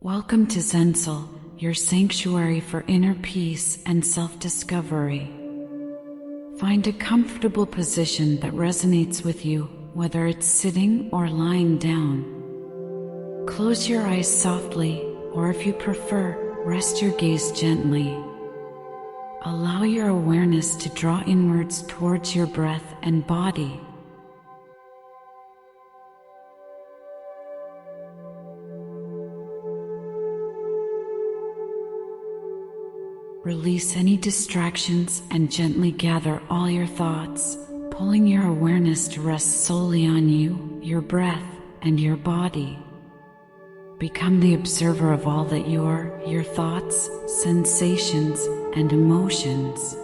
Welcome to ZENSOUL, your sanctuary for inner peace and self-discovery. Find a comfortable position that resonates with you, whether it's sitting or lying down. Close your eyes softly, or if you prefer, rest your gaze gently. Allow your awareness to draw inwards towards your breath and body. Release any distractions and gently gather all your thoughts, pulling your awareness to rest solely on you, your breath, and your body. Become the observer of all that you are, your thoughts, sensations, and emotions.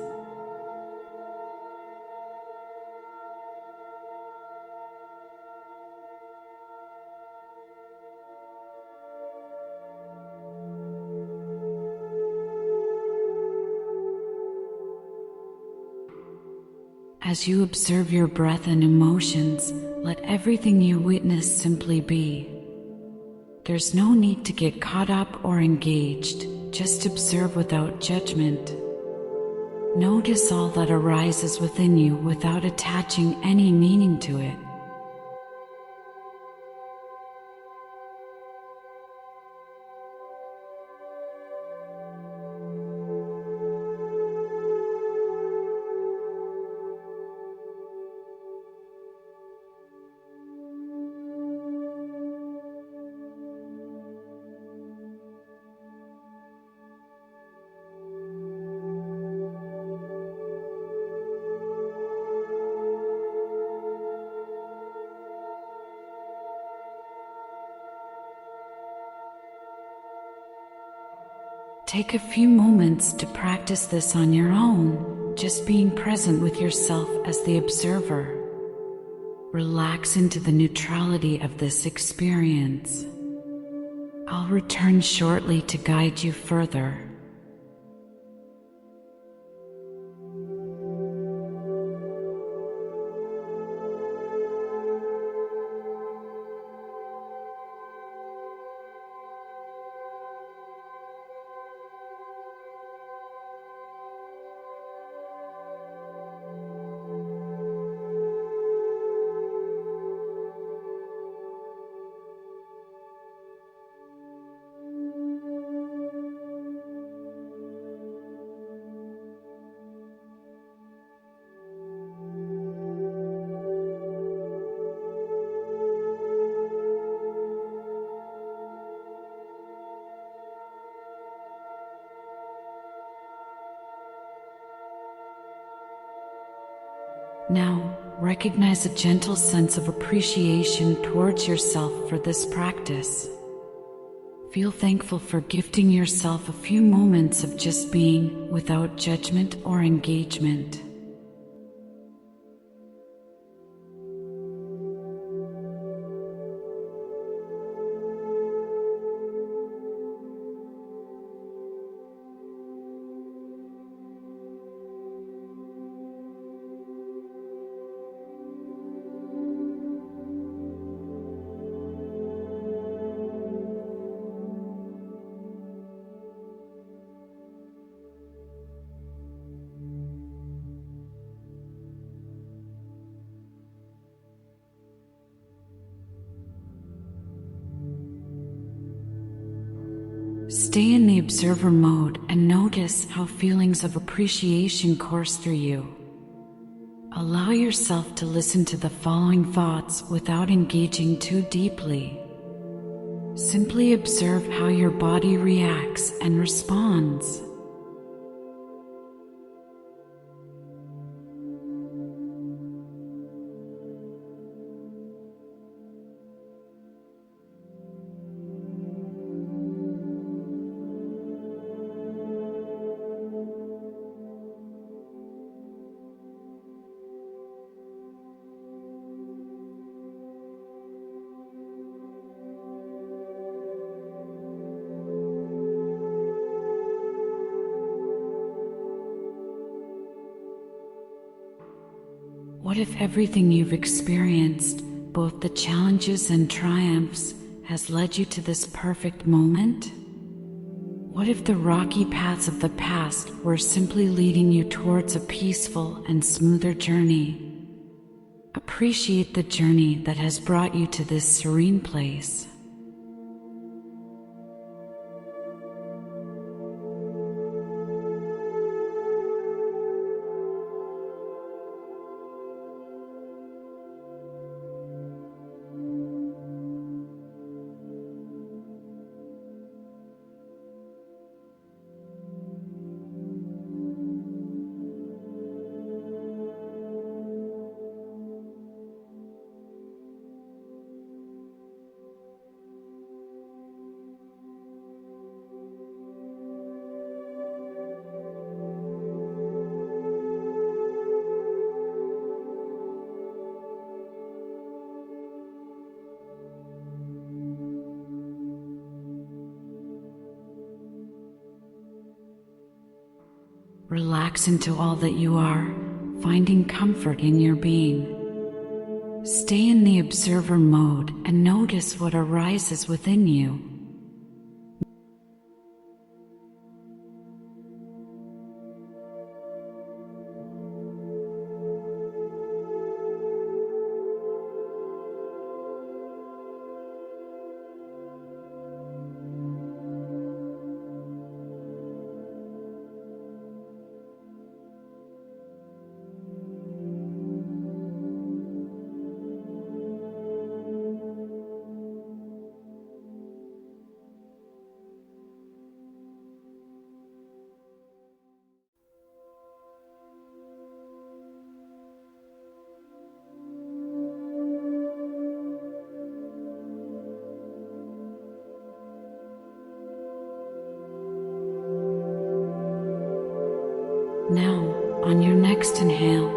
As you observe your breath and emotions, let everything you witness simply be. There's no need to get caught up or engaged, just observe without judgment. Notice all that arises within you without attaching any meaning to it. Take a few moments to practice this on your own, just being present with yourself as the observer. Relax into the neutrality of this experience. I'll return shortly to guide you further. Now, recognize a gentle sense of appreciation towards yourself for this practice. Feel thankful for gifting yourself a few moments of just being, without judgment or engagement. Stay in the observer mode and notice how feelings of appreciation course through you. Allow yourself to listen to the following thoughts without engaging too deeply. Simply observe how your body reacts and responds. What if everything you've experienced, both the challenges and triumphs, has led you to this perfect moment? What if the rocky paths of the past were simply leading you towards a peaceful and smoother journey? Appreciate the journey that has brought you to this serene place. Relax into all that you are, finding comfort in your being. Stay in the observer mode and notice what arises within you. Now, on your next inhale,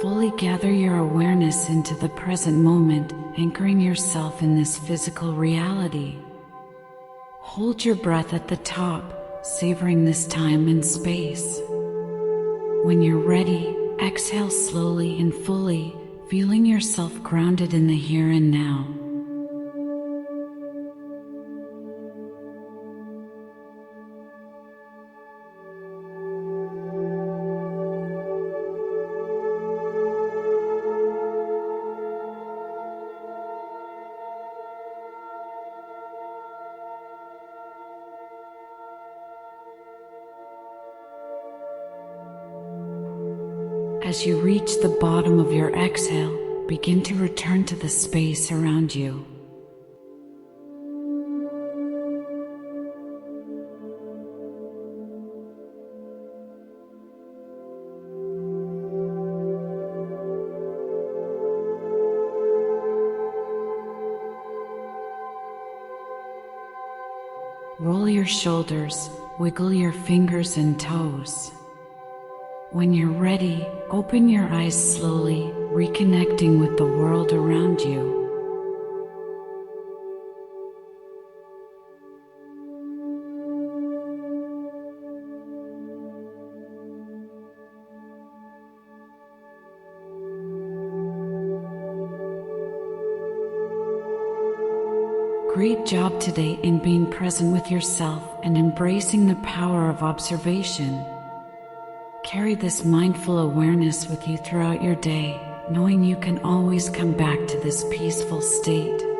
fully gather your awareness into the present moment, anchoring yourself in this physical reality. Hold your breath at the top, savoring this time and space. When you're ready, exhale slowly and fully, feeling yourself grounded in the here and now. As you reach the bottom of your exhale, begin to return to the space around you. Roll your shoulders, wiggle your fingers and toes. When you're ready, open your eyes slowly, reconnecting with the world around you. Great job today in being present with yourself and embracing the power of observation. Carry this mindful awareness with you throughout your day, knowing you can always come back to this peaceful state.